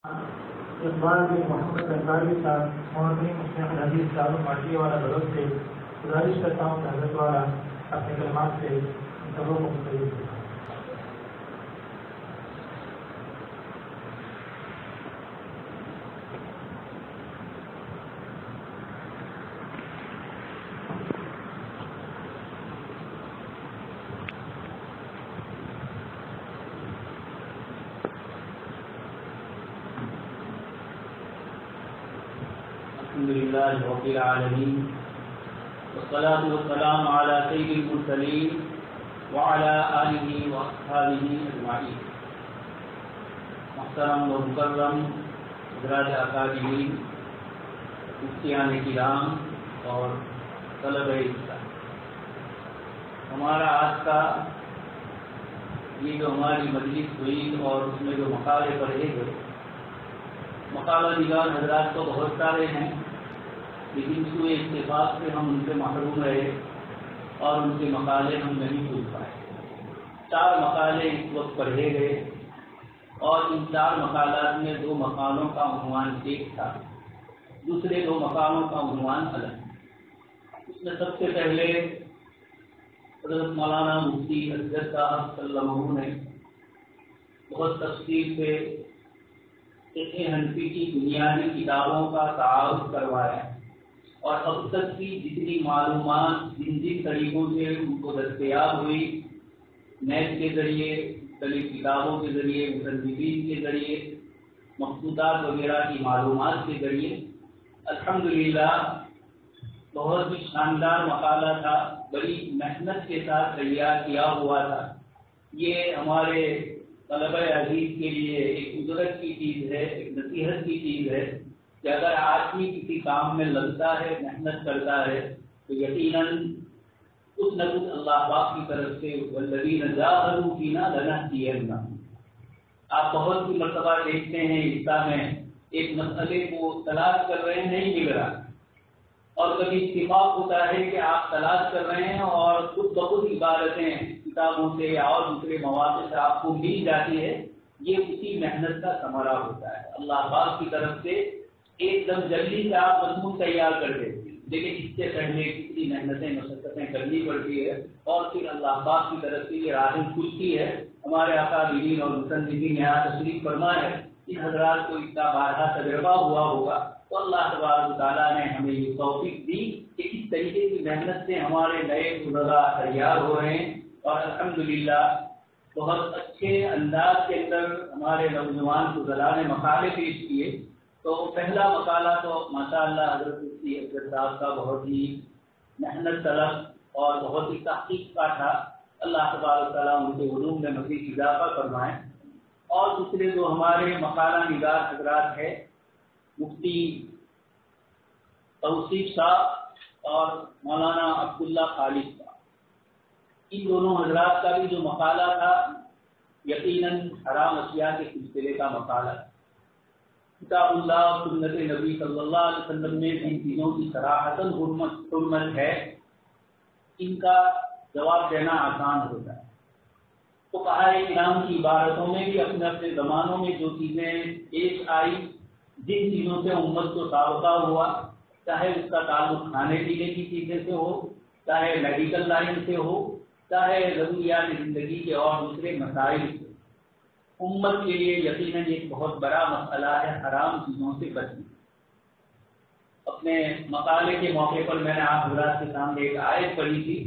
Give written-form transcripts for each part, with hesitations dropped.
اقبال بن محمد انصاری صاحب مولانا مسلم حدیث دارو مارٹی والا بلوچ سے گزارش کرتا ہوں کہ حضرت والا اپنے کلمات سے ان سبوں کو مختلف کریں۔ الحمد لله رب العالمين والصلاة والسلام على سيد المرسلين وعلى آله وأصحابه أجمعين۔ محترم و مکرم حضرات اکابرین، مفتیان کرام اور طلبہ اسلام، ہمارا آج کا یہ جو ہماری مجلس ہوئی اور اس میں جو مقالے پڑھے گئے، مقالہ نگار حضرات تو بہت سارے ہیں، لیکن سوء اتفاق سے ہم ان سے محروم رہے اور ان کے مقالے ہم نہیں سن پائے۔ 4 مقالے اس وقت پڑھے گئے اور ان 4 مقالات میں 2 مقالوں کا عنوان ایک تھا، دوسرے 2 مقالوں کا عنوان الگ۔ اس میں سب سے پہلے حضرت مولانا مفتی اصغر صاحب صلی اللہ علیہ وسلم نے بہت تفصیل سے فقہ حنفی کی بنیادی کتابوں کا تعارف کروایا اور اب تک کی جتنی معلومات جن جن طریقوں سے ان کو دستیاب ہوئی، نیٹ کے ذریعے، مختلف کتابوں کے ذریعے، مصنفین کے ذریعے، مخطوطات وغیرہ کی معلومات کے ذریعے، الحمدللہ بہت ہی شاندار مقالہ تھا، بڑی محنت کے ساتھ تیار کیا ہوا تھا۔ یہ ہمارے طلبہ عزیز کے لیے ایک عبرت کی چیز ہے، ایک نصیحت کی چیز ہے کہ اگر آدمی کسی کام میں لگتا ہے، محنت کرتا ہے، تو یقیناً کچھ نہ کچھ اللہ پاک کی طرف سے والذین جاہدوا فینا لنہدینہم۔ آپ بہت سی مرتبہ دیکھتے ہیں اسلام میں ایک مسئلے کو تلاش کر رہے ہیں، نہیں مل رہا، اور کبھی اتفاق ہوتا ہے کہ آپ تلاش کر رہے ہیں اور خود بخود عبارتیں کتابوں سے یا اور دوسرے مواقع سے آپ کو مل جاتی ہے۔ یہ اسی محنت کا ثمرہ ہوتا ہے، اللہ پاک کی طرف سے ایک دم جلدی سے آپ مضمون تیار کر دیتے ہیں، لیکن اس سے پہلے کتنی محنتیں مشقتیں کرنی پڑتی ہے اور پھر اللہ پاک کی طرف سے یہ راہ کھلتی ہے۔ ہمارے اکابرین اور مصنفین یہاں تشریف فرما ہے، ان حضرات کو اتنا بارہا تجربہ ہوا ہوگا، تو اللہ تبارک و تعالیٰ نے ہمیں یہ توفیق دی کہ اس طریقے کی محنت سے ہمارے نئے شرحاء تیار ہو رہے ہیں اور الحمدللہ بہت اچھے انداز کے اندر ہمارے نوجوان فضلاء نے مقالے پیش کیے۔ تو پہلا مقالہ تو ماشاءاللہ حضرت مفتی اصغر صاحب کا بہت ہی محنت طلب اور بہت ہی تحقیق کا تھا، اللہ تبارک تعالیٰ ان کے علوم میں مزید اضافہ فرمائیں۔ اور دوسرے جو ہمارے مقالہ نگار حضرات ہیں، مفتی توصیف صاحب اور مولانا عبداللہ خالد صاحب، ان دونوں حضرات کا بھی جو مقالہ تھا یقیناً حرام اشیاء کے سلسلے کا مقالہ تھا۔ کتاب اللہ اور سنت نبی صلی اللہ علیہ وسلم میں ان چیزوں کی صراحتاً حرمت ہے، ان کا جواب دینا آسان ہوتا ہے۔ فقہاء کرام کی عبارتوں میں بھی اپنے اپنے زمانوں میں جو چیزیں پیش آئی، جن چیزوں سے امت کو سابقہ ہوا، چاہے اس کا تعلق کھانے پینے کی چیزیں سے ہو، چاہے میڈیکل لائن سے ہو، چاہے ضروریات زندگی کے اور دوسرے مسائل سے، امت کے لیے یقیناً ایک بہت بڑا مسئلہ ہے حرام چیزوں سے بچنا۔ اپنے مقالے کے موقع پر میں نے آپ حضرات کے سامنے ایک آیت پڑھی تھی،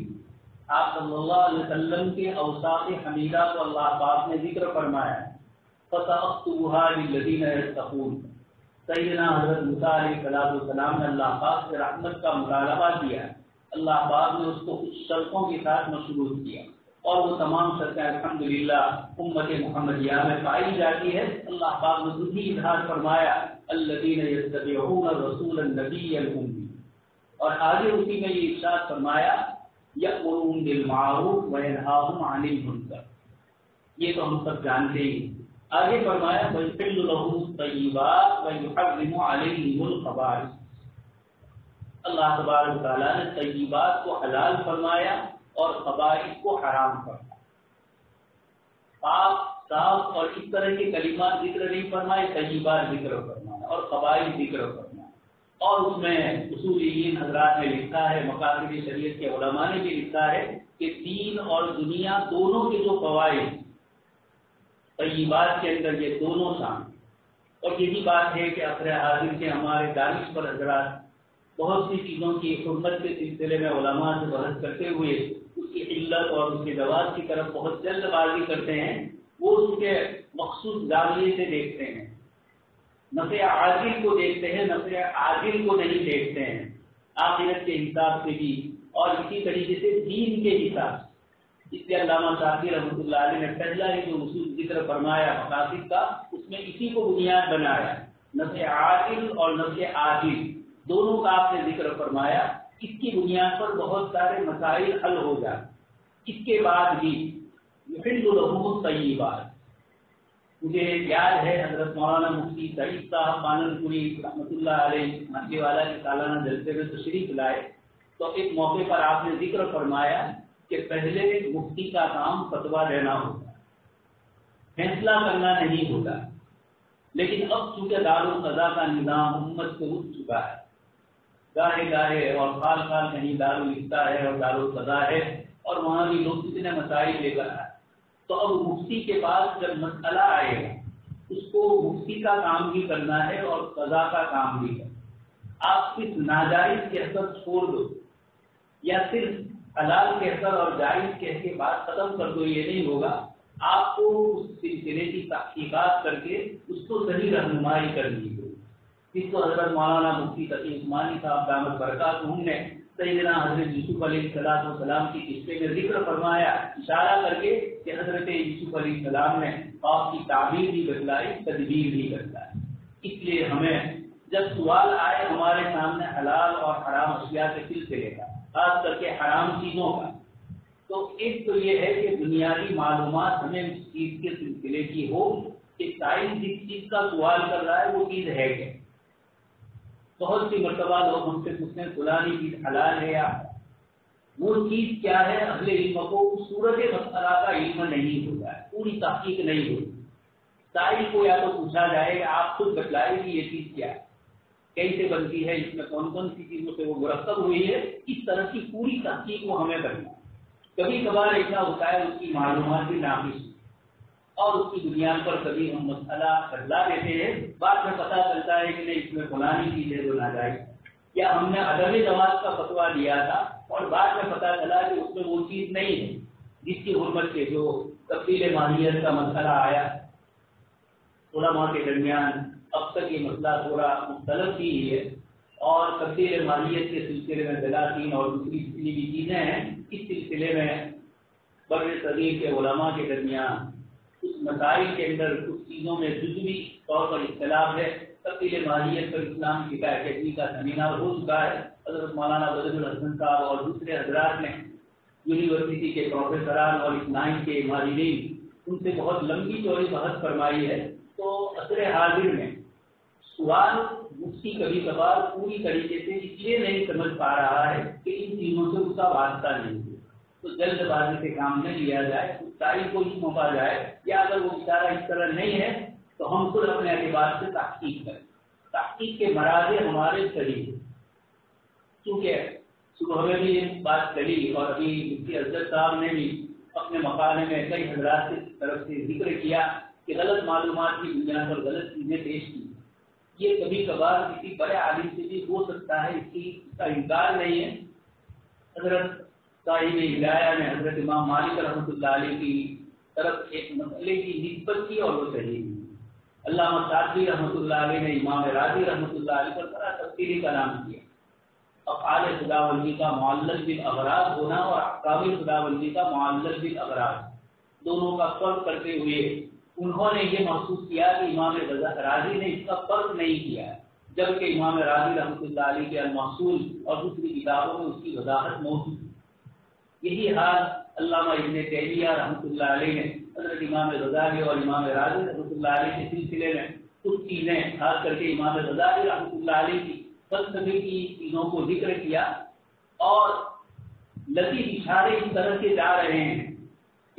آپ صلی اللہ علیہ وسلم کے اوصاف حمیدہ کو اللہ پاک نے ذکر فرمایا، فَسَأَكْتُبُهَا لِلَّذِينَ يَتَّقُونَ۔ سیدنا حضرت موسیٰ علیہ السلام نے اللہ پاک سے رحمت کا مطالبہ کیا، اللہ پاک نے اس کو کچھ شرطوں کے ساتھ مشروط کیا اور وہ تمام شرطیں الحمدللہ امت محمدیہ میں پائی جاتی ہے۔ اللہ پاک نے خود ہی اظہار فرمایا الذین یتبعون الرسول النبی الامی، اور آگے اسی میں یہ ارشاد فرمایا یأمرون بالمعروف وینہاہم عن المنکر، یہ تو ہم سب جانتے ہی۔ آگے فرمایا وَيُحِلُّ لَهُمُ الطَّيِّبَاتِ وَيُحَرِّمُ عَلَيْهِمُ الْخَبَائِثَ، اللہ تبارک و تعالیٰ نے طیبات کو حلال فرمایا اور خبائث کو حرام فرمایا۔ پاک صاف اور اس طرح کے کلمات ذکر نہیں فرمائے، طیبات ذکر فرمایا اور قبائل ذکر فرمایا. اور اس میں اصولیین حضرات نے لکھا ہے، مقاصد شریعت کے علماء نے بھی لکھا ہے کہ دین اور دنیا دونوں کے جو فوائد طیبات کے اندر یہ دونوں شامل. اور یہی بات ہے کہ عصر حاضر کے ہمارے دانش پر حضرات بہت سی چیزوں کی حرمت کے سلسلے میں علماء سے بحث کرتے ہوئے اس کی علت اور اس کے جواز کی طرف بہت جلد بازی کرتے ہیں. وہ اس کے مخصوص زاویے سے دیکھتے ہیں، نفع عاجل کو دیکھتے ہیں، نفع عاجل کو نہیں دیکھتے ہیں آخرت کے حساب سے بھی، اور اسی طریقے سے دین کے حساب سے. اس لیے علامہ شافعی رحمۃ اللہ علیہ نے پہلا ہی جو اصول ذکر فرمایا مقاصد کا، اس میں اسی کو بنیاد بنایا. نفع عاجل اور نفع عاجل دونوں کا آپ نے ذکر فرمایا. اس کی بنیاد پر بہت سارے مسائل حل ہو جائیں. اس کے بعد بھی یحل لهم الطیبات. مجھے یاد ہے حضرت مولانا مفتی سعید صاحب پانن-پوری رحمۃ اللہ علیہ مکے والا کے سالانہ جلسے میں تشریف لائے تو ایک موقع پر آپ نے ذکر فرمایا کہ پہلے مفتی کا کام فتویٰ دینا ہوتا، فیصلہ کرنا نہیں ہوتا. لیکن اب چونکہ دارالقضاء کا نظام امت سے اٹھ چکا ہے، گاہے گاہے اور سال سال کہیں دارالفتہ ہے اور دارالقضاء ہے اور وہاں بھی لوگ کتنے مسائل لے کر آئے، تو اب مفتی کے پاس جب مسئلہ آئے گا اس کو مفتی کا کام بھی کرنا ہے اور قضا کا کام بھی کرنا. آپ صرف ناجائز کہہ کر چھوڑ دو یا صرف حلال کہہ کر اور جائز کہہ کے بات ختم کر دو، یہ نہیں ہوگا. آپ کو اس سلسلے کی تحقیقات کر کے اس کو صحیح رہنمائی کرنی ہوگی، جس کو حضرت مولانا مفتی تقی عثمانی صاحب دامت برکاتہم نے سیدنا حضرت یوسف علیہ السلام کی قصے میں ذکر فرمایا، اشارہ کر کے کہ حضرت یوسف علیہ السلام نے خواب کی تعبیر بھی بتلائی، تدبیر بھی بتلائی. اس لیے ہمیں جب سوال آئے ہمارے سامنے حلال اور حرام اشیاء کے سلسلے کا، خاص کر کے حرام چیزوں کا، تو ایک تو یہ ہے کہ بنیادی معلومات ہمیں اس چیز کے سلسلے کی ہو کہ سائنس جس چیز کا سوال کر رہا ہے وہ چیز ہے کیا. بہت سی مرتبہ لوگ ہم سے پوچھتے ہیں فلانی چیز حلال ہے یا وہ چیز کیا ہے، اہل علم کو صورت مسئلہ کا علم نہیں ہوتا ہے، پوری تحقیق نہیں ہوتی. سائل کو یا تو پوچھا جائے کہ آپ خود بتلائے کہ یہ چیز کیا ہے، کیسے بنتی ہے، اس میں کون کون سی چیزوں سے وہ مرکب ہوئی ہے، اس طرح کی پوری تحقیق وہ ہمیں کرنا ہے. کبھی کبھار ایسا ہوتا ہے اس کی معلومات بھی ناقص اور اس کی بنیاد پر کبھی ہم مسئلہ بدلا دیتے ہیں، بعد میں پتہ چلتا ہے کہ نہیں اس میں فلانی چیز ہے جو ناجائز، یا ہم نے عدم جواز کا فتویٰ دیا تھا اور بعد میں پتہ چلا کہ اس میں وہ چیز نہیں ہے جس کی حرمت کے جو تبدیل ماہیت کا مسئلہ آیا. علماء کے درمیان اب تک یہ مسئلہ تھوڑا مختلف ہی ہے اور تبدیل ماہیت کے سلسلے میں دلاطین اور دوسری جتنی بھی چیزیں ہیں، اس سلسلے میں بر صغیر کے علماء کے درمیان اس مسائل کے اندر کچھ چیزوں میں جزوی طور پر اختلاف ہے. تبدیل ماہیت پر اسلام کی اکیڈمی کا سیمینار ہو چکا ہے. حضرت مولانا بدر الحسن صاحب اور دوسرے حضرات نے یونیورسٹی کے پروفیسران اور اسلام کے ماہرین ان سے بہت لمبی چوڑی بحث فرمائی ہے. تو عصر حاضر میں سوال مفتی کبھی کبھار پوری طریقے سے اس لیے نہیں سمجھ پا رہا ہے کہ ان چیزوں سے اس کا واسطہ نہیں ہے، تو جلد بازی سے کام نہیں لیا جائے، تاریخ کو ہی سونپا جائے، یا اگر وہ اشارہ اس طرح نہیں ہے تو ہم خود اپنے اعتبار سے تحقیق کریں. تحقیق کے مراحل ہمارے صحیح ہیں. کیونکہ صبح میں بھی یہ بات چلی اور ابھی مفتی افضل صاحب نے بھی اپنے مقالے میں کئی حضرات کی طرف سے ذکر کیا کہ غلط معلومات کی بنیاد پر غلط چیزیں پیش کی. یہ کبھی کبھار کسی بڑے عالم سے بھی ہو سکتا ہے، اس کا انکار نہیں ہے. حضرت صاحب ہدایہ نے حضرت امام مالک رحمۃ اللہ علیہ کی طرف ایک مسئلے کی نسبت کی اور وہ صحیح ہے. علامہ شافعی رحمۃ اللہ علیہ نے امام راضی رحمۃ اللہ علیہ پر بڑا تفصیلی کلام کیا. افعال خداوندی کا معلل بالاغراض ہونا اور احکام خداوندی کا معلل بالاغراض دونوں کا فرق کرتے ہوئے انہوں نے یہ محسوس کیا کہ امام راضی نے اس کا فرق نہیں کیا، جبکہ امام راضی رحمۃ اللہ علیہ کے المحصول اور دوسری کتابوں میں اس کی وضاحت موجود ہے. یہی حال علامہ ابن تیمیہ رحمۃ اللہ علیہ نے حضرت امام غزالی اور امام راضی رحمۃ اللہ علیہ کے سلسلے میں کچھ چیزیں خاص کر کے امام غزالی رحمۃ اللہ علیہ کی فلسفے کی چیزوں کو ذکر کیا اور لطیف اشارے اس طرح سے جا رہے ہیں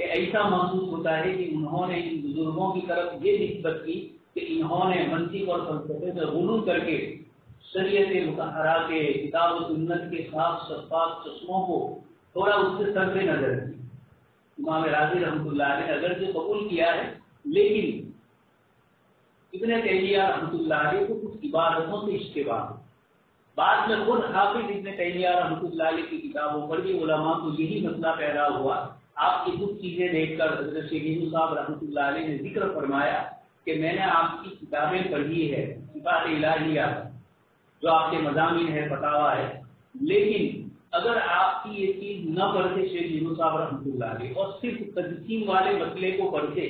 کہ ایسا محسوس ہوتا ہے کہ انہوں نے ان بزرگوں کی طرف یہ نسبت کی کہ انہوں نے منطق اور فلسفے سے غلو کر کے شریعت مطہرہ کے کتاب و سنت کے صاف شفاف چشموں کو تھوڑا اس سے سر پہ نظر کی. امام راضی رحمۃ اللہ نے اگرچہ قبول کیا ہے لیکن ابن تیمیہ رحمۃ اللہ علیہ کو کچھ عبادتوں سے اشتباہ. بعد میں خود حافظ ابن تیمیہ رحمۃ اللہ علیہ کی کتابوں پر بھی علماء کو یہی مسئلہ پیدا ہوا. آپ کی کچھ چیزیں دیکھ کر حضرت شیخ ہندو صاحب رحمۃ اللہ علیہ نے ذکر فرمایا کہ میں نے آپ کی کتابیں پڑھی ہے صفات الہیہ جو آپ کے مضامین ہے فتاوا ہے، لیکن اگر آپ کی یہ چیز نہ پڑھتے شیخ ہندو صاحب رحمۃ اللہ علیہ اور صرف تجسیم والے مسئلے کو پڑھتے،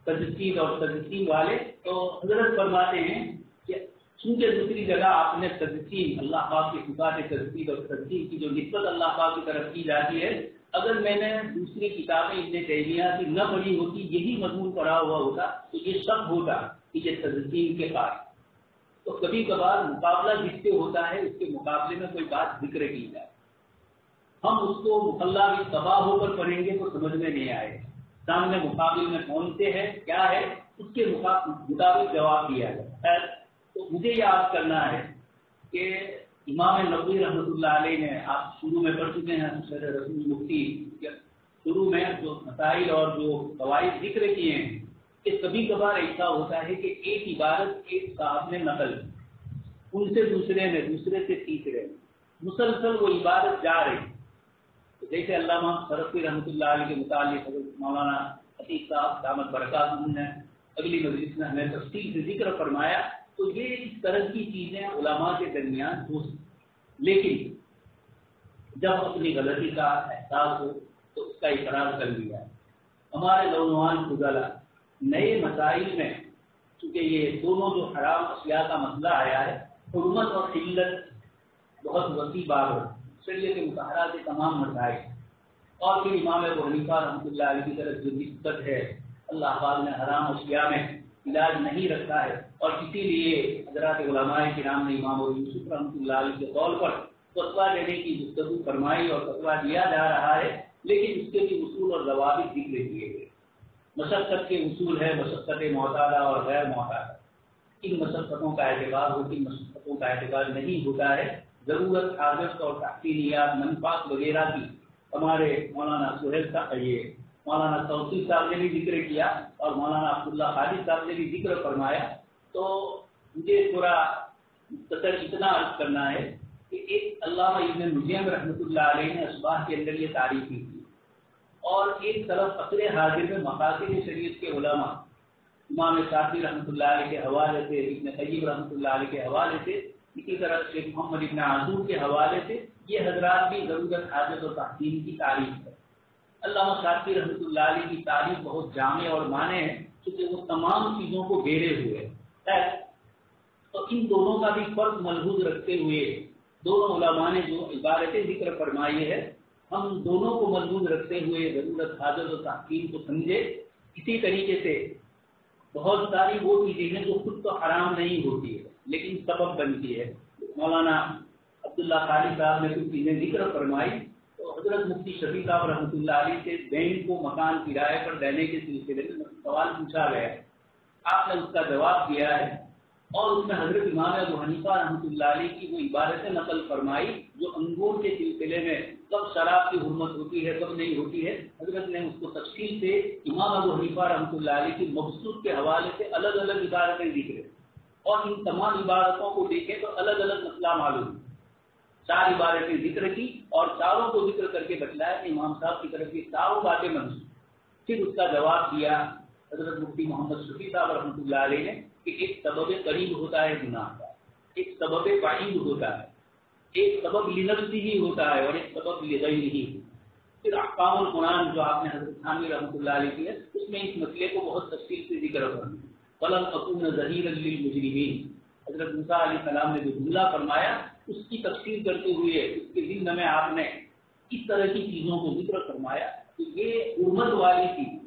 تجسیم اور تجسیم والے، تو حضرت فرماتے ہیں کہ چونکہ دوسری جگہ آپ نے تجسیم اللہ پاک کی صفات تجسیم اور تجسیم کی جو نسبت اللہ پاک کی طرف کی جاتی ہے، اگر میں نے دوسری کتابیں ابن تیمیہ کی نہ پڑھی ہوتی، یہی مضمون پڑھا ہوا ہوتا تو یہ شک ہوتا کہ یہ تجسیم کے پاس. تو کبھی کبھار مقابلہ جس سے ہوتا ہے اس کے مقابلے میں کوئی بات ذکر کی جائے، ہم اس کو مقلہ بھی تباہ ہو کر پڑھیں گے تو سمجھ میں نہیں آئے. سامنے مقابل میں کون سے ہے کیا ہے اس کے مطابق جواب دیا جائے. تو مجھے یاد کرنا ہے کہ امام نووی رحمۃ اللہ علیہ نے، آپ شروع میں پڑھ چکے ہیں شرح رسول مفتی، شروع میں جو مسائل اور جو قواعد ذکر کیے ہیں کہ کبھی کبھار ایسا ہوتا ہے کہ ایک عبارت ایک صاحب نے نقل کی، ان سے دوسرے نے، دوسرے سے تیسرے نے، مسلسل وہ عبارت جا رہی. جیسے علامہ فرقی رحمۃ اللہ علیہ کے متعلق حضرت مولانا عتیق صاحب دامت برکات نے اگلی مجلس میں ہمیں تفصیل سے ذکر فرمایا. تو یہ اس طرح کی چیزیں علماء کے درمیان ہو سکتی، لیکن جب اپنی غلطی کا احساس ہو تو اس کا اقرار کر لیا. ہمارے نوجوان فضلا نئے مسائل میں چونکہ یہ دونوں جو حرام اشیاء کا مسئلہ آیا ہے، حرمت اور قلت بہت وسیع باب ہے، شریعت مطہرہ کے تمام مسائل، اور پھر امام ابو حنیفہ رحمۃ اللہ علیہ کی طرف جو نسبت ہے، اللہ پاک نے حرام اشیاء میں علاج نہیں رکھا ہے، اور اسی لیے حضرات علماء کرام نے امام ابو یوسف رحمۃ اللہ علیہ کے قول پر فتویٰ دینے کی گفتگو فرمائی اور فتویٰ دیا جا رہا ہے، لیکن اس کے بھی اصول اور ضوابط ذکر کیے گئے. مشقت کے اصول ہے، مشقت معتادہ اور غیر معتادہ. ان مشقتوں کا اعتبار ہوتی، مشقتوں کا اعتبار نہیں ہوتا ہے. ضرورت، حاجت اور تحصیلیات، منفعت وغیرہ کی ہمارے مولانا سہیل صاحب، یہ مولانا توصیف صاحب نے بھی ذکر کیا اور مولانا عبداللہ خالد صاحب نے بھی ذکر فرمایا. تو مجھے تھوڑا مختصر اتنا عرض کرنا ہے کہ ایک علامہ ابن نجیم رحمۃ اللہ علیہ نے اشباح کے اندر یہ تعریف کی تھی، اور ایک طرف عصر حاضر میں مقاصد شریعت کے علماء امام شافعی رحمۃ اللہ علیہ کے حوالے سے، ابن قیم رحمۃ اللہ علیہ کے حوالے سے، اسی طرح شیخ محمد ابن عاشور کے حوالے سے یہ حضرات بھی ضرورت، حاجت اور تحسین کی تعریف ہے. علامہ شافعی رحمۃ اللہ علیہ کی تعریف بہت جامع اور معنی ہے کیونکہ وہ تمام چیزوں کو گھیرے ہوئے ہے. تو ان دونوں کا بھی فرق ملحوظ رکھتے ہوئے دونوں علماء نے جو عبارتیں ذکر فرمائی ہے، ہم دونوں کو ملحوظ رکھتے ہوئے ضرورت، حاجت اور تحسین کو سمجھے. اسی طریقے سے بہت ساری وہ چیزیں ہیں جو خود تو حرام نہیں ہوتی ہے لیکن سبب بنتی ہے. مولانا عبداللہ خالد صاحب نے کچھ چیزیں ذکر فرمائی. تو حضرت مفتی شفیع صاحب رحمۃ اللہ علیہ سے بینک کو مکان کرائے پر دینے کے سلسلے میں سوال پوچھا گیا، آپ نے اس کا جواب دیا ہے، اور اس میں حضرت امام ابو حنیفہ رحمۃ اللہ علیہ کی وہ عبارتیں نقل فرمائی جو انگور کے سلسلے میں کب شراب کی حرمت ہوتی ہے کب نہیں ہوتی ہے. حضرت نے اس کو تفصیل سے امام ابو حنیفہ رحمۃ اللہ علیہ کی مبسوط کے حوالے سے الگ الگ عبارتیں ذکر، اور ان تمام عبارتوں کو دیکھیں تو الگ الگ مسئلہ معلوم. 4 عبارتیں ذکر کی اور چاروں کو ذکر کر کے بتلایا کہ امام صاحب کی طرف یہ چاروں باتیں منسوخ. پھر اس کا جواب دیا حضرت مفتی محمد شفیع صاحب رحمۃ اللہ علیہ نے کہ ایک سبب قریب ہوتا ہے گناہ کا، ایک سبب بعید ہوتا ہے، ایک سبب لنفسی ہی ہوتا ہے اور ایک سبب لغیرہ ہی. پھر احکام القرآن جو آپ نے حضرت خانوی رحمۃ اللہ علیہ کی ہے، اس میں اس مسئلے کو بہت تفصیل سے ذکر فرمایا. فلم اکون ظہیرا للمجرمین، حضرت موسیٰ علیہ السلام نے جو جملہ فرمایا اس کی تفسیر کرتے ہوئے اس کے ضمن میں آپ نے اس طرح کی چیزوں کو ذکر فرمایا کہ یہ حرمت والی چیز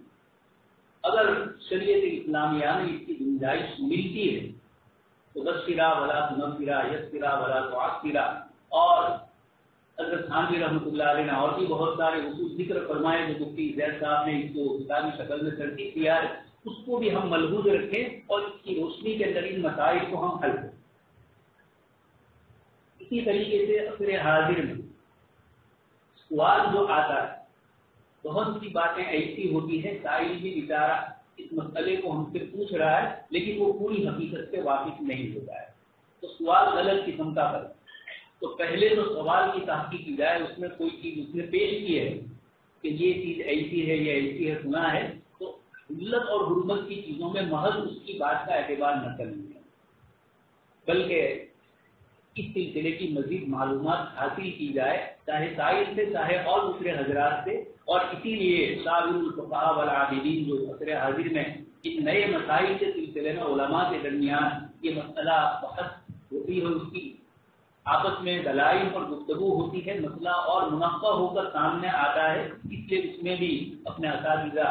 اگر شریعت اسلامیہ میں اس کی گنجائش ملتی ہے تو بشرا ولا تنفرا، یسرا ولا تعسرا، اور حضرت خانوی رحمۃ اللہ علیہ نے اور بھی بہت سارے اصول ذکر فرمائے جو مفتی زید صاحب نے اس کو کتابی شکل میں ترتیب دیا ہے، اس کو بھی ہم ملحوظ رکھیں اور اس کی روشنی کے اندر ان مسائل کو ہم حل کریں۔ اسی طریقے سے عصر حاضر میں سوال جو آتا ہے، بہت سی باتیں ایسی ہوتی ہیں سائل بھی بیچارہ اس مسئلے کو ہم سے پوچھ رہا ہے لیکن وہ پوری حقیقت سے واقف نہیں ہوتا ہے، تو سوال غلط قسم کا کرے تو پہلے تو سوال کی تحقیق کی جائے، اس میں کوئی چیز اس نے پیش کی ہے کہ یہ چیز ایسی ہے یا ایسی ہے سنا ہے، تو علت اور حرمت کی چیزوں میں محض اس کی بات کا اعتبار نہ کرنی ہے، بلکہ اس سلسلے کی مزید معلومات حاصل کی جائے، چاہے سائل سے چاہے اور دوسرے حضرات سے۔ اور اسی لیے شاعر الفقہاء والعابدین جو عصر حاضر میں ان نئے مسائل کے سلسلے میں علماء کے درمیان یہ مسئلہ بحث ہوتی ہے، اس کی آپس میں دلائل پر گفتگو ہوتی ہے، مسئلہ اور منقع ہو کر سامنے آتا ہے، اس لیے اس میں بھی اپنے اساتذہ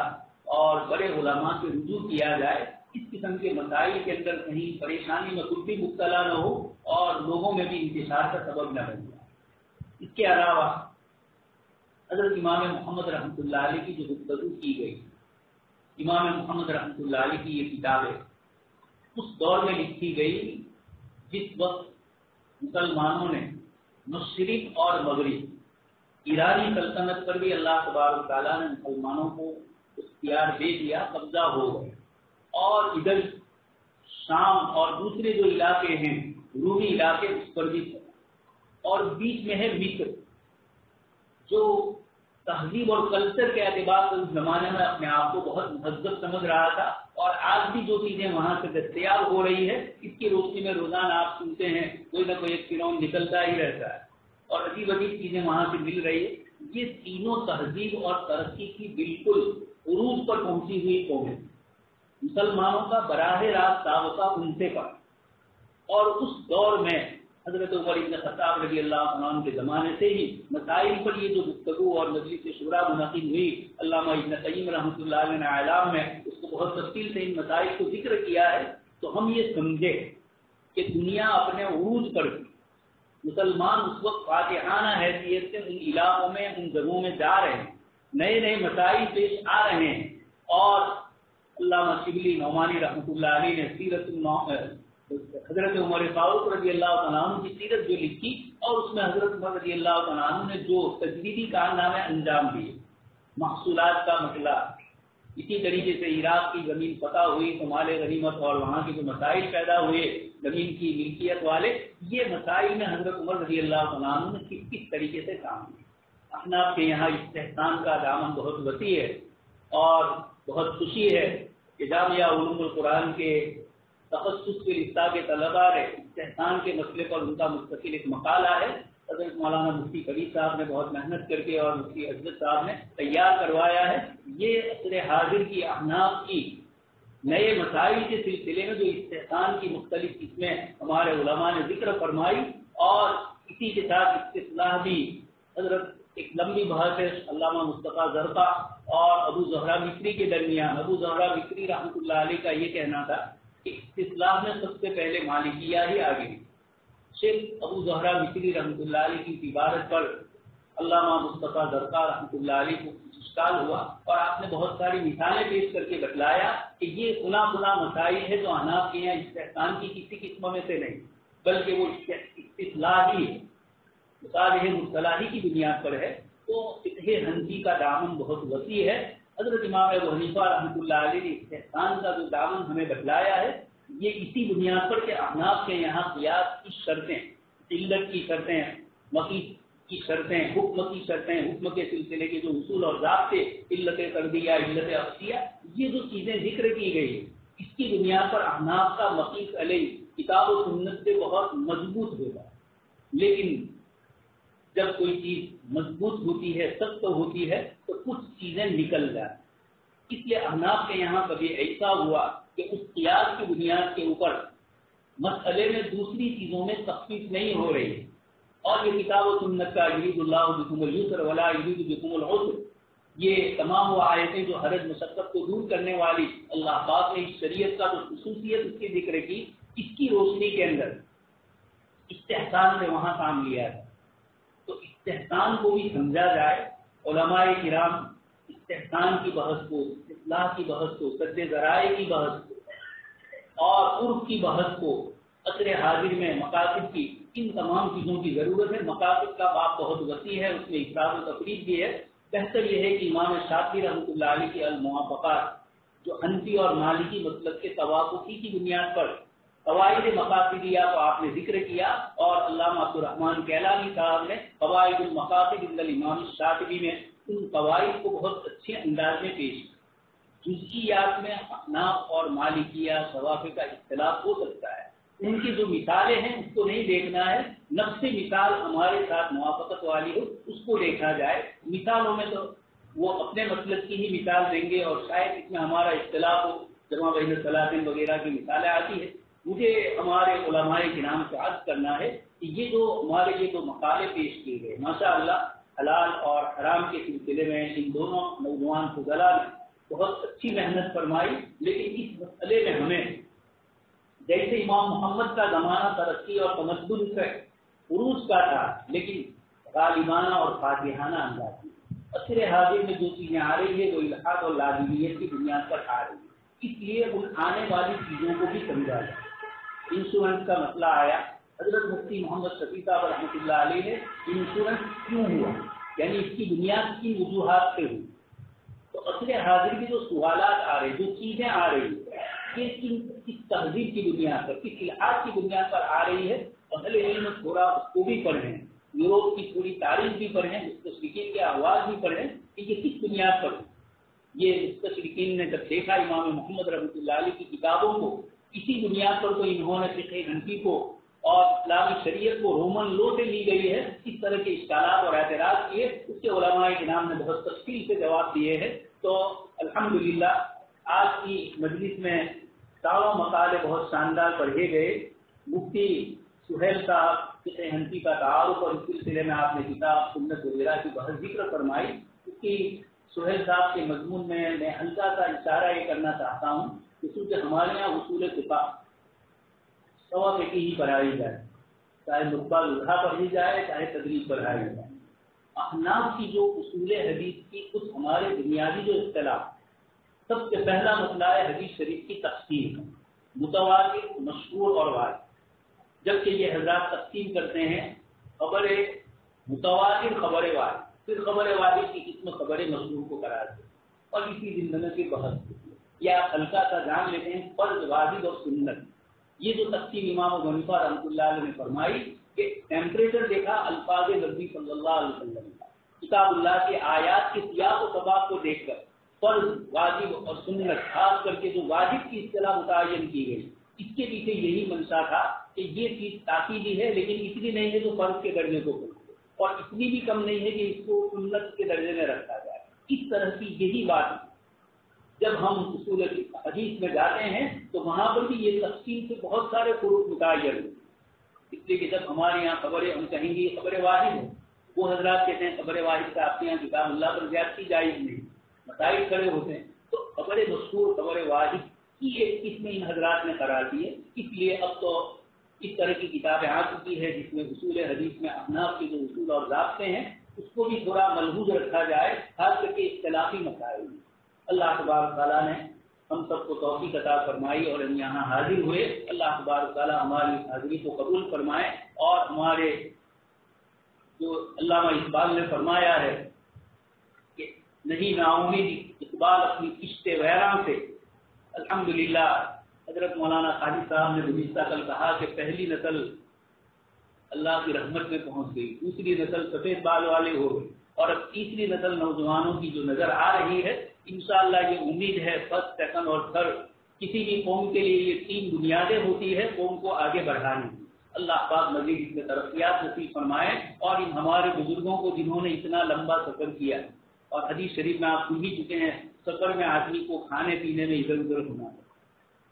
اور بڑے علماء سے رجوع کیا جائے، اس قسم کے مسائل کے اندر کہیں پریشانی میں خود بھی مبتلا نہ ہو اور لوگوں میں بھی انتشار کا سبب نہ بن جائے۔ اس کے علاوہ حضرت امام محمد رحمۃ اللہ علیہ کی جو گفتگو کی گئی، امام محمد رحمۃ اللہ علیہ کی یہ کتابیں اس دور میں لکھی گئی جس وقت مسلمانوں نے مشرق اور مغرب ایرانی سلطنت پر بھی اللہ تبارک تعالیٰ نے مسلمانوں کو اختیار دے دیا، قبضہ ہو گئے، اور ادھر شام اور دوسرے جو علاقے ہیں رومی علاقے اس پر بھی تھے، اور بیچ میں ہے مصر جو تہذیب اور کلچر کے اعتبار سے اس زمانے میں اپنے آپ کو بہت مہذب سمجھ رہا تھا، اور آج بھی جو چیزیں وہاں سے دستیاب ہو رہی ہے اس کی روشنی میں روزانہ آپ سنتے ہیں کوئی نہ کوئی ایک فرعون نکلتا ہی رہتا ہے اور عجیب عجیب چیزیں وہاں سے مل رہی ہے۔ یہ تینوں تہذیب اور ترقی کی بالکل عروج پر پہنچی ہوئی قومیں، مسلمانوں کا براہ راست سابقہ ان سے پڑا، اور اس دور میں حضرت عمر بن خطاب رضی اللہ عنہ کے زمانے سے ہی مسائل پر یہ جو گفتگو اور مجلس شورا منعقد ہوئی، علامہ ابن قیم رحمۃ اللہ علیہ نے اعلام میں اس کو بہت تفصیل سے ان مسائل کو ذکر کیا ہے، تو ہم یہ سمجھے کہ دنیا اپنے عروج پر تھی، مسلمان اس وقت فاتحانہ حیثیت سے ان علاقوں میں ان جگہوں میں جا رہے ہیں، نئے نئے مسائل پیش آ رہے ہیں، اور علامہ شبلی نعمانی رحمۃ اللہ علیہ نے سیرت حضرت عمر فاروق رضی اللہ تعالیٰ عنہ کی سیرت جو لکھی، اور اس میں حضرت عمر رضی اللہ تعالیٰ عنہ نے جو تجدیدی کارنامے انجام دیے، محصولات کا مسئلہ، اسی طریقے سے عراق کی زمین فتح ہوئی تو مال غنیمت اور وہاں کے جو مسائل پیدا ہوئے زمین کی ملکیت والے، یہ مسائل میں حضرت عمر رضی اللہ تعالیٰ عنہ نے کس طریقے سے کام کیا۔ احناف کے یہاں استحسان کا دامن بہت وسیع ہے، اور بہت خوشی ہے کہ جامعہ علوم القرآن کے تخصص کے رشتہ کے طلباء نے استحسان کے مسئلے پر ان کا مستقل ایک مقالہ ہے، حضرت مولانا مفتی کبیر صاحب نے بہت محنت کر کے اور مفتی حضرت صاحب نے تیار کروایا ہے۔ یہ عصر حاضر کی احناف کی نئے مسائل کے سلسلے میں جو استحسان کی مختلف قسمیں ہمارے علماء نے ذکر فرمائی، اور اسی کے ساتھ استصلاح بھی حضرت ایک لمبی بحث ہے علامہ مصطفیٰ زرقا اور ابو زہرا مصری کے درمیان۔ ابو زہرا مصری رحمۃ اللہ علیہ کا یہ کہنا تھا کہ استصلاح میں سب سے پہلے مالکیہ ہی آگے، شیخ ابو زہرا مصری رحمۃ اللہ علیہ کی عبارت پر علامہ مصطفیٰ زرقا رحمۃ اللہ علیہ کو اشکال ہوا، اور آپ نے بہت ساری مثالیں پیش کر کے بتلایا کہ یہ فلاں مسائل ہے جو احناف کے یہاں استحسان کی کسی قسم میں سے نہیں، بلکہ وہ استصلاحی مصالح مصطلحی کی بنیاد پر ہے۔ تو فقہ حنفی کا دامن بہت وسیع ہے۔ حضرت امام ابو حنیفہ رحمۃ اللہ علیہ نے استحسان کا جو دامن ہمیں بتلایا ہے، یہ اسی بنیاد پر کہ احناف کے یہاں قیاس کی شرطیں، علت کی شرطیں، مقیس کی شرطیں، حکم کی شرطیں، حکم کے سلسلے کے جو اصول اور ضابطے، علت قلبیہ، علت عقلیہ، یہ جو چیزیں ذکر کی گئی اس کی بنیاد پر احناف کا مقیس علیہ کتاب و سنت سے بہت مضبوط ہوگا۔ لیکن جب کوئی چیز مضبوط ہوتی ہے، سخت ہوتی ہے، تو کچھ چیزیں نکل جائیں۔ اس لیے احناف کے یہاں کبھی ایسا ہوا کہ اس قیاس کی بنیاد کے اوپر مسئلے میں دوسری چیزوں میں تخفیف نہیں ہو رہی ہے، اور یہ کتاب و سنت کا یرید اللہ بکم اليسر ولا یرید بکم العسر، یہ تمام وہ آیتیں جو حرج مشقت کو دور کرنے والی اللہ پاک نے اس شریعت کا جو خصوصیت اس کی ذکر کی، اس کی روشنی کے اندر استحسان نے وہاں کام لیا ہے۔ تو استحسان کو بھی سمجھا جائے. علماء کرام استحسان کی بحث کو، اصلاح کی بحث کو، سد ذرائع کی بحث کو اور عرف کی بحث کو عصر حاضر میں مقاصد کی، ان تمام چیزوں کی ضرورت ہے. مقاصد کا باب بہت وسیع ہے، اس میں افراد و تفریق بھی ہے. بہتر یہ ہے کہ امام شافعی رحمۃ اللہ علیہ کی الموافقات جو حنفی اور مالکی مسلک کے توافقی کی بنیاد پر قواعد مقاصدیہ کو آپ نے ذکر کیا، اور علامہ عبد الرحمن کیلانی صاحب نے قواعد المقاصد عند الامام الشافعی میں ان قواعد کو بہت اچھے انداز میں پیش کیا. جزئیات میں احناف اور مالکیہ ثوابے کا اختلاف ہو سکتا ہے، ان کی جو مثالیں ہیں اس کو نہیں دیکھنا ہے، نفس مثال ہمارے ساتھ موافقت والی ہو اس کو دیکھا جائے. مثالوں میں تو وہ اپنے مسلک کی ہی مثال دیں گے اور شاید اس میں ہمارا اختلاف ہو، جمع بین الصلاتین وغیرہ کی مثالیں آتی ہے. مجھے ہمارے علماء کرام سے عرض کرنا ہے کہ یہ جو ہمارے یہ جو مقالے پیش کیے گئے ماشاء اللہ حلال اور حرام کے سلسلے میں ان دونوں نوجوان فضلاء نے بہت اچھی محنت فرمائی. لیکن اس مسئلے میں ہمیں جیسے امام محمد کا زمانہ ترقی اور تمدن سے عروج کا تھا، لیکن غالبانہ اور فاتحانہ انداز میں عصر حاضر میں جو چیزیں آ رہی ہے وہ الحاد اور لازمیت کی بنیاد پر آ رہی ہے. اس لیے ان آنے والی چیزوں کو بھی سمجھا جائے. انشورنس کا مسئلہ آیا، حضرت مفتی محمد شفیع صاحب رحمۃ اللہ علیہ نے انشورنس کیوں ہوا، یعنی اس کی بنیاد کی وجوہات سے ہوئی. تو عصر حاضر کے جو سوالات آ رہے، جو چیزیں آ رہی ہیں، کس تہذیب کی بنیاد پر، کس الحاظ کی بنیاد پر آ رہی ہے. اہل علم تھوڑا اس کو بھی پڑھیں، یوروپ کی پوری تاریخ بھی پڑھیں، مستشرقین کے احوال بھی پڑھیں کہ یہ کس بنیاد پر. یہ مستشرقین نے جب دیکھا امام محمد رحمۃ اللہ علیہ کی کتابوں کو، اسی بنیاد پر تو انہوں نے فقہ حنفی کو اور اسلامی شریعت کو رومن لو سے لی گئی ہے، اس طرح کے اشکالات اور اعتراض کیے. اس کے علماء کرام نے بہت تفصیل سے جواب دیے ہیں. تو الحمدللہ آج کی مجلس میں ساروں مقالے بہت شاندار پڑھے گئے. مفتی سہیل صاحب فقہ حنفی کا تعارف اور اس سلسلے میں آپ نے کتاب سنت وغیرہ کی بہت ذکر فرمائی. اس کی سہیل صاحب کے مضمون میں ہلکا سا اشارہ یہ کرنا چاہتا ہوں کہ چونکہ ہمارے یہاں اصول فقہ سوا فقہ ہی پڑھائی جائے، چاہے مطبع الہا پڑھی جائے چاہے تدریس پڑھائی جائے. احناف کی جو اصول حدیث کی کچھ ہمارے بنیادی جو اختلاف، سب سے پہلا مسئلہ ہے حدیث شریف کی تقسیم، متواتر، مشہور اور واضح. جبکہ یہ حضرات تقسیم کرتے ہیں خبر متواتر، خبر واضح، پھر خبر واضح کی قسم خبر مشہور کو قرار دے اور اسی زندگی کی بحث یا ہلکا سا جان لیتے ہیں فرض، واجب اور سنت. یہ جو تقسیم امام ابو حنیفہ رحمۃ اللہ علیہ نے فرمائی کہ ٹیمپریچر دیکھا الفاظ نبی صلی اللہ علیہ وسلم کا، کتاب اللہ کے آیات کے سیاق و سباق کو دیکھ کر فرض، واجب اور سنت، خاص کر کے جو واجب کی اصطلاح متعین کی گئی، اس کے پیچھے یہی منشا تھا کہ یہ چیز تاکیدی ہے لیکن اتنی نہیں ہے جو فرض کے درجے کو پہنچے، اور اتنی بھی کم نہیں ہے کہ اس کو سنت کے درجے میں رکھا جائے. اس طرح کی یہی بات ہے. جب ہم اصول حدیث میں جاتے ہیں تو وہاں پر بھی یہ تفصیل سے بہت سارے فروق متعین ہیں. اس لیے کہ جب ہمارے یہاں خبریں ہم کہیں گے خبر واحد ہے، وہ حضرات کہتے ہیں خبر واحد کا آپ کے یہاں کتاب اللہ پر زیادتی جائز نہیں، مسائل کھڑے ہوتے ہیں. تو خبر مشہور، خبر واحد کی ایک قسم ان حضرات نے قرار دی ہے. اس لیے اب تو اس طرح کی کتابیں آ چکی ہے جس میں اصول حدیث میں احناف کے جو اصول اور ضابطے ہیں اس کو بھی تھوڑا ملحوظ رکھا جائے، خاص کر کے اختلافی مسائل. اللہ تبارک تعالیٰ نے ہم سب کو توفیق عطا فرمائی اور ہم یہاں حاضر ہوئے. اللہ تبارک تعالیٰ ہماری حاضری کو قبول فرمائے اور ہمارے جو علامہ اقبال نے فرمایا ہے کہ نہیں نا امید اقبال اپنی کشت ویراں سے، الحمدللہ حضرت مولانا قاضی صاحب نے گزشتہ کل کہا کہ پہلی نسل اللہ کی رحمت میں پہنچ گئی، دوسری نسل سفید بال والے ہو گئے اور اب تیسری نسل نوجوانوں کی جو نظر آ رہی ہے. انشاءاللہ یہ امید ہے فرسٹ، سیکنڈ اور تھرڈ کسی بھی قوم کے لیے یہ 3 بنیادیں ہوتی ہے قوم کو آگے بڑھانے کی. اللہ پاک مزید اس میں ترقیات نصیب فرمائے اور ان ہمارے بزرگوں کو جنہوں نے اتنا لمبا سفر کیا، اور حدیث شریف میں آپ سن ہی چکے ہیں سفر میں آدمی کو کھانے پینے میں ادھر ادھر ہونا،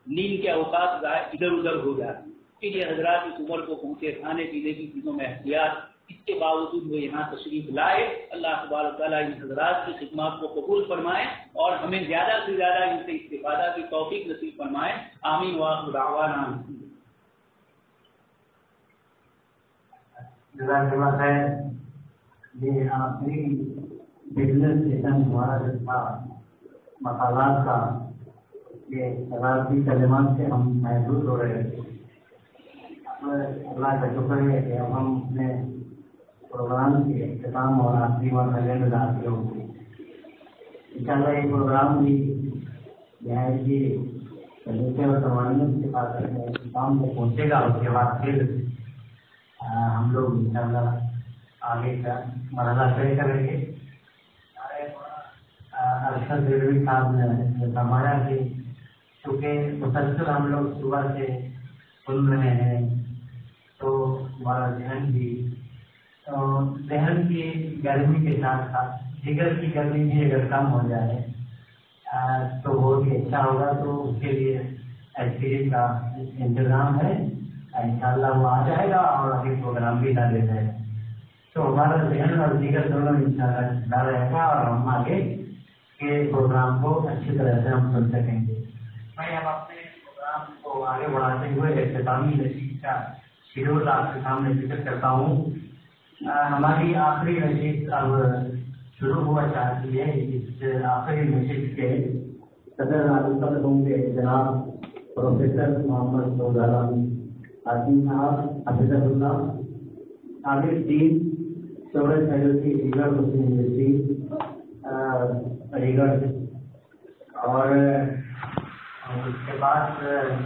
نیند کے اوقات ادھر ادھر ہو جاتے ہیں. اس لیے حضرات اس عمر کو پہنچے کھانے پینے کی چیزوں میں احتیاط، اس کے باوجود وہ یہاں تشریف لائے. اللہ تبارک تعالیٰ ان حضرات کی خدمات کو قبول فرمائے اور ہمیں زیادہ سے زیادہ ان سے استفادہ کی توفیق نصیب فرمائے. آمین وآخر دعوانا. جزاک اللہ خیر. یہ آخری بزنس سیشن ہمارا جو تھا مقالات کا، یہ صدارتی کلمات سے ہم محدود ہو رہے تھے. اللہ کا شکر ہے کہ اب ہم اپنے پروگرام کے اختتام اور آخری مرحلے میں داخل ہوں گے. انشاءاللہ یہ پروگرام بھی نہایت اور قوانین کے پاس اختتام کو پہنچے گا. اس کے بعد پھر ہم لوگ انشاءاللہ آگے کا مرحلہ طے کریں گے. ارشد ریلوی صاحب نے فرمایا کہ چونکہ مسلسل ہم لوگ صبح سے سن رہے ہیں تو ہمارا ذہن کی گرمی کے ساتھ ساتھ جگر کی گرمی بھی اگر کم ہو جائے تو بہت ہی اچھا ہوگا. تو اس کے لیے ایس پی کا انتظام ہے، انشاءاللہ وہ آ جائے گا اور ابھی پروگرام بھی نہ دے جائے گا. تو ہمارا ذہن اور جگر دونوں انشاءاللہ ٹھنڈا رہے گا اور ہم آگے کے پروگرام کو اچھی طرح سے ہم سن سکیں گے. میں اب اپنے پروگرام کو آگے بڑھاتے ہوئے اختتامی نشست کا شیڈول آپ کے سامنے ذکر کرتا ہوں. ہماری آخری نشست اب شروع ہوا چاہتی ہے. اس آخری نشست کے صدر عالم ہوں گے جناب پروفیسر محمد سعود عاصم صاحب حفظہ اللہ، عامر الدین شعبہ فیضی علی گڑھ مسلم یونیورسٹی علی گڑھ. اور اس کے بعد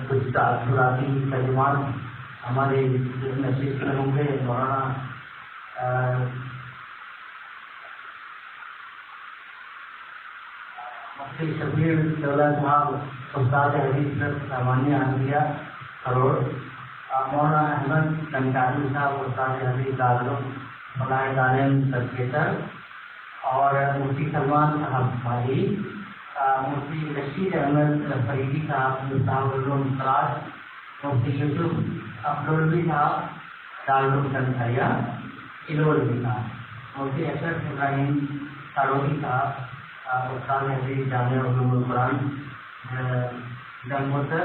کچھ تاثراتی کلمات ہمارے نشست میں ہوں گے. مولانا مفتی شبیر دولہ صاحب استاد حدیث سامانیہ عالیہ کروڑ، مولانا احمد کنکاری صاحب استاد حدیث دارالعلوم فلاح عالم سرکیسر، اور مفتی سلمان صاحب ماہی، مفتی رشید احمد فریدی صاحب العلوم سراج، مفتی یوسف افروزی صاحب دارالعلوم کنکھیا الوردی صاحب، مفتی اشرف ابراہیم ساروی صاحب استاد حدیث جامعہ علوم القرآن جنگوتر،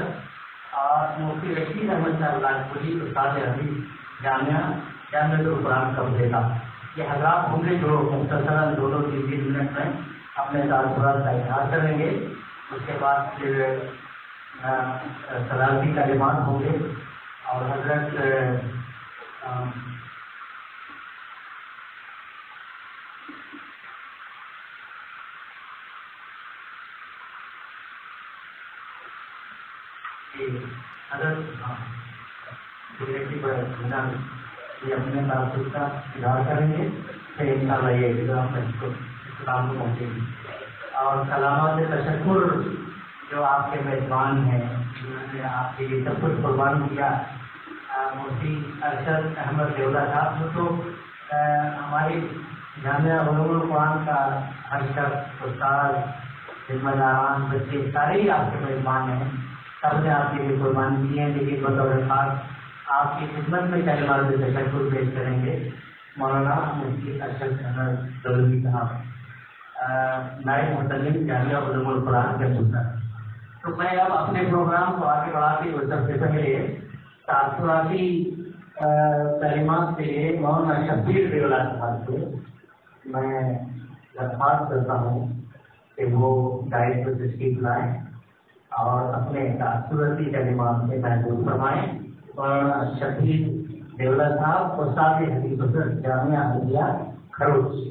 اور مفتی رشید احمد صاحب لاجپوری استاد حدیث جامعہ القرآن کبھیلا. یہ حضرات ہوں گے جو مختصراً 2-3 منٹ میں اپنے تاثرات کا اظہار کریں گے. اس کے بعد پھر صدارتی کلمات ہوں گے اور حضرت یہ اپنے تاثر کا اظہار کریں گے. پھر انشاءاللہ یہ اختتام کو پہنچے گی. اور کلامات تشکر جو آپ کے میزبان ہیں جنہوں نے آپ کے لیے سب کچھ قربان کیا، مفتی ارشد احمد دیولہ صاحب، تو ہماری جامعہ علوم القرآن کا ہر شخص، استاد، ذمہ داران، بچے سارے ہی آپ کے میزبان ہیں. سب نے آپ کے لیے قربانی کی ہے. لیکن بطور خاص آپ کی خدمت میں کلمات تشکر پیش کریں گے مولانا مفتی ارشد احمد دولوی صاحب، نائب متعلق جامعہ علوم القرآن کے مصر. تو میں اب اپنے پروگرام کو آگے بڑھاتے ہوئے سب سے پہلے تاثراتی کلمات کے لیے مولانا شبیر دیولہ صاحب سے میں درخواست کرتا ہوں کہ وہ ڈائٹ پر تشریف لائیں اور اپنے تاثراتی کلمات سے محفوظ فرمائیں. مولانا شبیر دیولہ صاحب استاد حدیث جامعہ عالیہ کھروچ.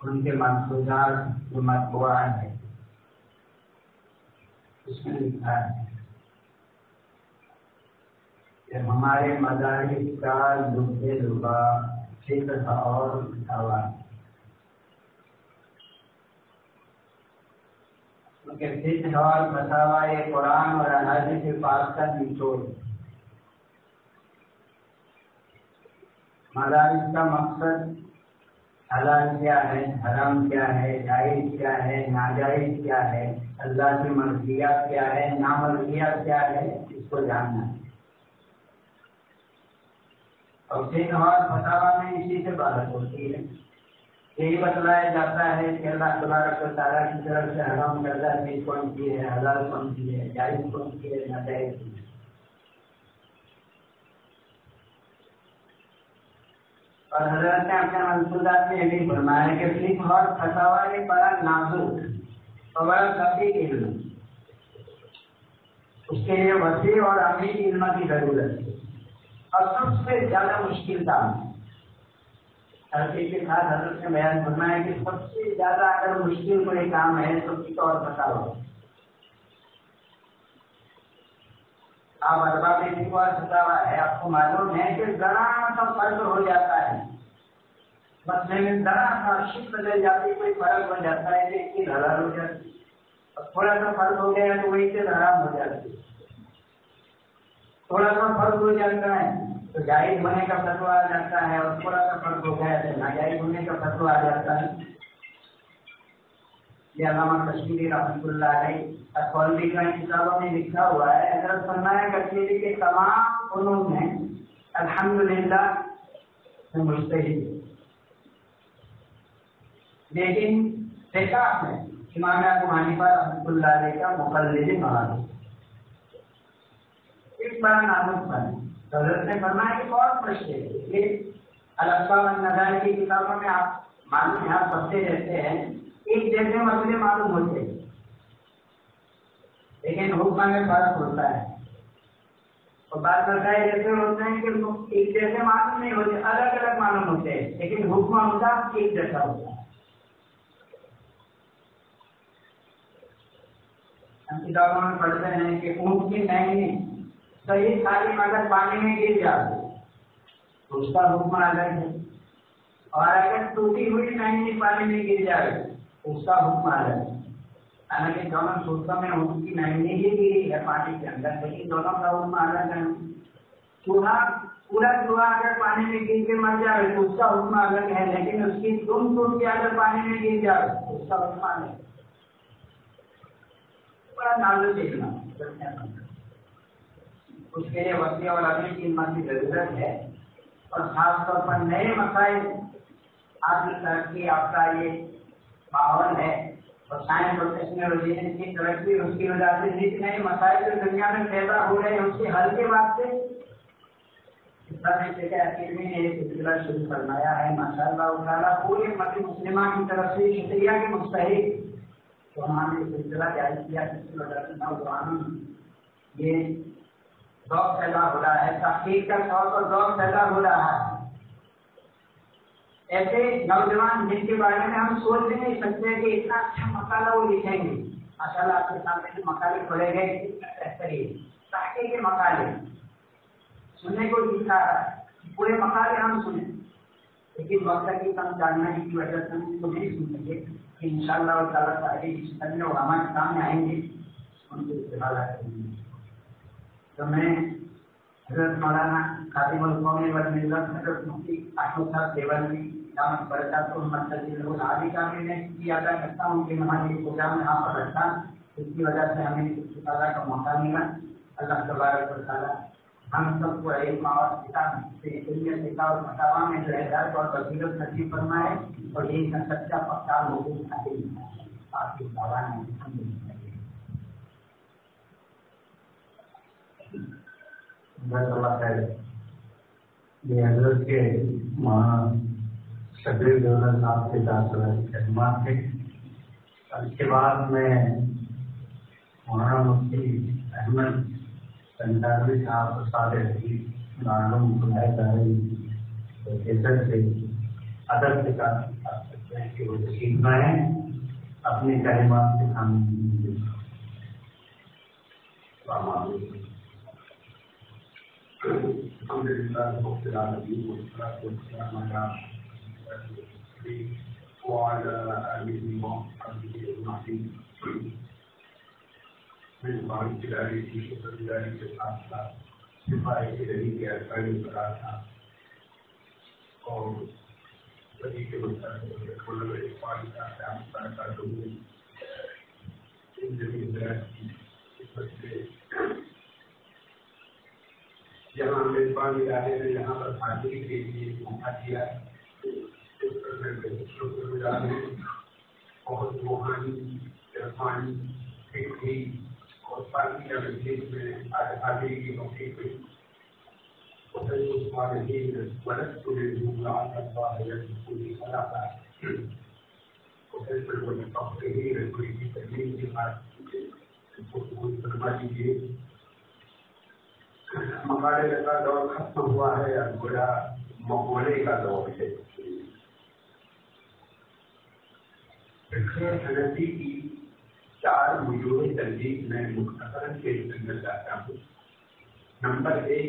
ان کے منصوبات جو مطبوعہ ہیں اس میں لکھا ہے کہ ہمارے مدارس کا لطف لبا فکر اور دعوت کہ فقہ اور فتاوی قرآن اور احادیث پاک کا نچوڑ. مدارس کا مقصد حلال کیا ہے، حرام کیا ہے، جائز کیا ہے، ناجائز کیا ہے، اللہ کی مرضیات کیا ہے، نامرضیات کیا ہے، اس کو جاننا ہے. اور فقہ اور فتاوی میں اسی سے بات ہوتی ہے. یہی بتلایا جاتا ہے کہ اللہ تبارک و تعالیٰ کی طرف سے حرام کردہ چیز کون سی ہے، حلال کون سی ہے، جائز کون سی ہے، ناجائز کون سی ہے. اور حضرت نے اپنے منصوبات میں یہ بھی فرمایا کہ فقہ اور فتاوی بڑا نازک اور بڑا دقیق علم، اس کے لیے وسیع اور عمیق علم کی ضرورت ہے اور سب سے زیادہ مشکل کام ہے. ترتیب کے ساتھ حضرت نے بیان فرمایا کہ سب سے زیادہ اگر مشکل کوئی کام ہے تو فقہ اور فتاوی. آپ ارباب فقہ اور فتاوی ہے، آپ کو معلوم ہے کہ ذرا سا فرق ہو جاتا ہے، مسئلے میں ذرا سا شک بدل جاتی، کوئی فرق ہو جاتا ہے کہ ایک چیز حلال ہو جاتی، اور تھوڑا سا فرق ہو گیا تو وہی چیز حرام ہو جاتی. تھوڑا سا فرق ہو جاتا ہے تو جائز ہونے کا فتویٰ آ جاتا ہے، اور تھوڑا سا فرق ہو گیا تو ناجائز ہونے کا فتویٰ آ جاتا ہے. یہ علامہ کشمیری رحمۃ اللہ علیہ اقوال کا کتابوں میں لکھا ہوا ہے. حضرت فرمایا کشمیری کے تمام فنون میں الحمدللہ مجتہد، لیکن فقہ میں امام ابو حنیفہ رحمۃ اللہ علیہ کا مقلد مہار ایک بڑا نازک فن. حضرت نے فرمایا کہ بہت مشکل ہے. یہ الاسباب والنظائر کی کتابوں میں آپ معلوم ہے، آپ پڑھتے رہتے ہیں، ایک جیسے مسئلے معلوم ہوتے ہیں لیکن حکم میں فرق ہوتا ہے. اور بعض مسائل ایسے ہوتے ہیں کہ ایک جیسے معلوم نہیں ہوتے، الگ الگ معلوم ہوتے ہیں لیکن حکم عمدہ ایک جیسا ہوتا ہے. ہم کتابوں میں پڑھتے ہیں کہ اونٹ کی نہنگی صحیح تعلیم اگر پانی میں گر جائے تو اس کا حکم الگ ہے، اور اگر ٹوٹی ہوئی نہنگی پانی میں گر جائے تو اس کا حکم الگ ہے. حالانکہ دونوں صورتوں میں اونٹ کی نہنگی ہی گری ہے پانی کے اندر، لیکن دونوں کا حکم الگ ہے. پورا چوہا اگر پانی میں گر کے مر جائے تو اس کا حکم الگ ہے، لیکن اس کی دم ٹوٹ کے اگر پانی میں گر جائے تو اس کا حکم الگ ہے. بڑا نازک دیکھنا اس کے لیے وسیع اور عمیق علم کی ضرورت ہے. اور خاص طور پر نئے مسائل، آپ کی ترقی، آپ کا یہ ماحول ہے اور سائنس اور ٹیکنالوجی کی ترقی، اس کی وجہ سے جتنے نئے مسائل جو دنیا میں پیدا ہو رہے ہیں اس کے حل کے واسطے اکیڈمی نے ایک سلسلہ شروع فرمایا ہے. ماشاء اللہ تعالیٰ پورے امت مسلمہ کی طرف سے شکریہ کے مستحق تو ہم نے سلسلہ جاری کیا، جس کی وجہ سے نوجوانوں یہ ذوق پیدا ہو رہا ہے، تحقیق کا شوق اور ذوق پیدا ہو رہا ہے. ایسے نوجوان جن کے بارے میں ہم سوچ بھی نہیں سکتے کہ اتنا اچھا مقالہ وہ لکھیں گے. ماشاء اللہ آپ کے سامنے جو مقالے پڑھے گئے بہترین تحقیق کے مقالے سننے کو دکھا رہا ہے. پورے مقالے ہم سنیں لیکن وقت کی کم جاننے کی وجہ سے ہم کو نہیں سن سکے کہ انشاءاللہ تعالیٰ تعالی اس طرح اور ہمارے سامنے آئیں گے ان کو استعمال کریں گے. تو میں حضرت مولانا خادم القوم والملت حضرت مفتی احمد صاحب دیوبندی دامت برکاتہ عالی کا میں نے کیا ادا کرتا ہوں کہ ہمارے پروگرام یہاں پر رکھا، اس کی وجہ سے ہمیں استفادہ کا موقع ملا. اللہ تبارک و تعالیٰ ہم سب کو علم اور کتاب سے اور فتاوی میں جو ہدایت اور بصیرت نصیب فرمائے اور یہی کا سچا پختہ لوگوں کو حاصل آپ کی دعوان یہ حضرت کے وہاں شبیر دولت صاحب کے داخلہ خدمات تھے. اس کے بعد میں مولانا مفتی احمد سنتاروی صاحب صادق معلوم سنائے جا رہی عزت سے ادب کے ساتھ بتا سکتے ہیں کہ وہ سیکھنا ہے اپنے کلمات سے سامنے. السلام علیکم. الحمد للہ رب العالمین والصلاة والسلام علی وعلى آلہ وصحبہ اجمعین. میزبان کھلاڑی کی شکرداری کے ساتھ ساتھ سپاہی کی رہی کے ارکانی کرا تھا اور سبھی کے یہاں میزبان ادارے نے یہاں پر حاضری کے لیے موقع دیا شکر گزار ہیں بہت روحانی عرفانی فکری اور پارٹی کا مجلس میں حاضری کی توفیق ہوئی مقالے کا دور ختم ہوا ہے اور گویا مقولے کا دور ہے. حنفی کی 4 وجوہ تنظیم میں مختصراً پیش کرنا چاہتا ہوں. نمبر 1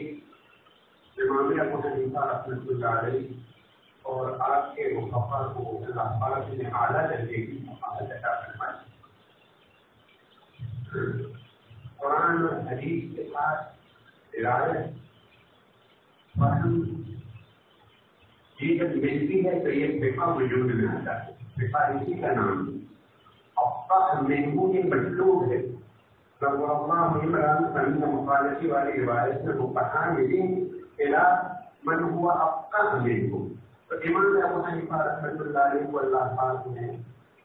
امام ابو حنیفہ رحمۃ اللہ علیہ اور آپ کے مفقہ کو اللہ پاک نے اعلیٰ درجے کی مقامت عطا فرمائی. قرآن اور حدیث کے ساتھ درایت فہم یہ جب ملتی ہے تو یہ فقہ وجود میں آتا ہے. فقہ اسی کا نام ہے. افقہ محمود مطلوب ہے. اللہ عمران سنگ مخالفی والی روایت میں مفقہ ملی من ہوا افقہ منکم. تو امام ابو حنیفہ رحمۃ اللہ علیہ کو اللہ پاک نے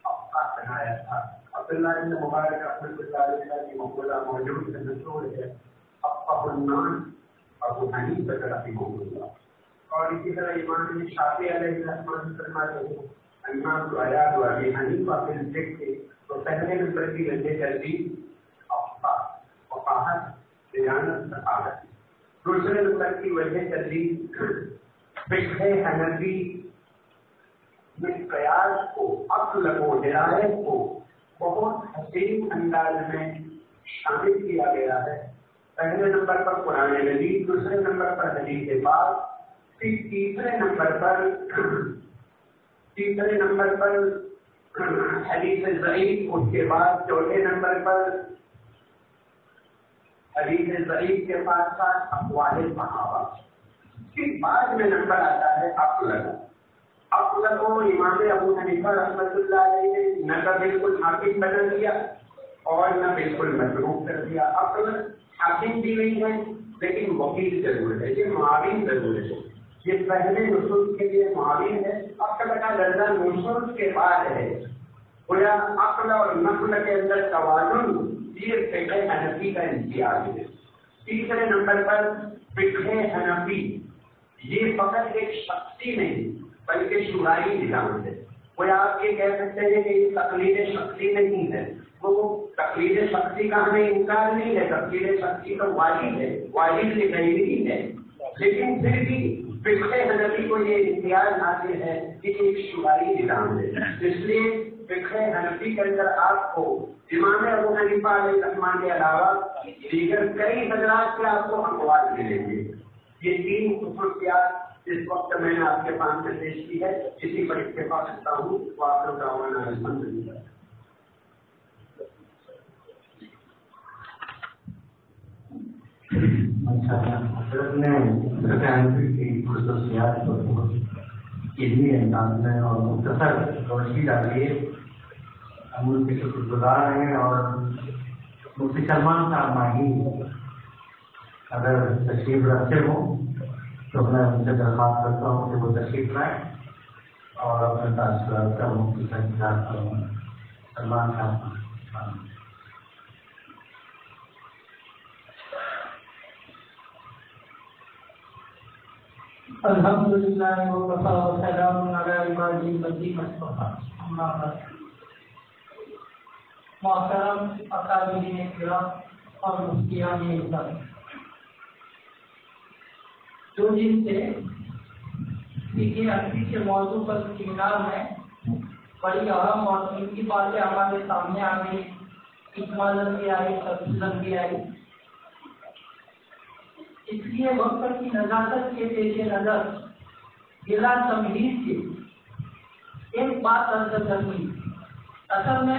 افقہ بنایا تھا. عبداللہ بن مبارک رحمۃ اللہ علیہ کا یہ مقولہ موجود ہے مشہور ہے افقہ الناس ابو حنیفہ رحمہ اللہ. اور اسی طرح امام شافعی علیہ الرحمۃ فرماتے ہیں امام کو آیات و ابی حنیفہ فی الفقہ. تو پہلے نمبر کی وجہ ترتیب افقہ فقاہت دیانت ثقافت. دوسرے نمبر کی وجہ ترتیب فقہ حنفی میں قیاس کو عقل کو درایت کو بہت حسین انداز میں شامل کیا گیا ہے. پہلے نمبر پر قرآن مجید, دوسرے نمبر پر حدیث پاک, پھر تیسرے نمبر پر حدیث ضعیف, اس کے بعد چوتھے نمبر پر حدیث ضعیف کے ساتھ ساتھ اقوال صحابہ. پھر بعد میں نمبر آتا ہے عقل کو امام ابو حنیفہ رحمۃ اللہ علیہ نے نہ تو بالکل حاکم بنا دیا اور نہ بالکل متروک کر دیا. عقل حاکم بھی نہیں ہے لیکن وکیل ضرور ہے, یہ معاون ضرور ہے. یہ پہلے نصوص کے لیے معاون ہے. عقل کا درجہ نصوص کے بعد ہے. گویا عقل اور نقل کے اندر توازن یہ فقہ حنفی کا امتیاز ہے. تیسرے نمبر پر فقہ حنفی یہ فقط ایک شخصی نہیں بلکہ شورائی نظام ہے. کوئی آپ یہ کہہ سکتے ہیں کہ یہ تقلید شخصی نہیں ہے. وہ تقلید شخصی کا ہمیں انکار نہیں ہے. تقلید شخصی تو واجب ہے, واجب سے غیری ہے. لیکن پھر بھی فقہ حنفی کو یہ امتیاز حاصل ہے کہ ایک شورائی نظام ہے. اس لیے فقہ حنفی کے اندر آپ کو امام ابو حنیفہ علیہ الرحمٰن کے علاوہ دیگر کئی حضرات کے آپ کو اقوال ملیں گے. یہ 3 خصوصیات اس وقت میں نے آپ کے سامنے پیش کی ہے. اسی پر اتفاق کرتا ہوں. وآخر دعوانا الحمدللہ. حضرت نے فقہ حنفی کی خصوصیات کو بہت علمی انداز میں اور مختصر روشنی ڈالی ہے. ہم ان کے شکر گزار ہیں. اور مفتی سلمان صاحب ماہی اگر تشریف رکھتے ہوں تو میں ان سے درخواست کرتا ہوں کہ وہ تشریف لائیں اور اپنے تاثرات کا مفتی کا انتظار کروں. سلمان صاحب الحمدللہ وکفی وسلام علی عبادہ الذین اصطفیٰ. اما بعد. محترم اکابرین کرام اور مفتیان اعظم, جو جن سے فقہ حنفی کے موضوع پر سیمینار میں بڑی اہم اور قیمتی باتیں ہمارے سامنے آ گئی, اجمالاً بھی آئی, تفصیلاً بھی آئی. اس لیے وقت کی نزاکت کے پیش نظر بلا تمہید کے ایک بات عرض کرنی. اصل میں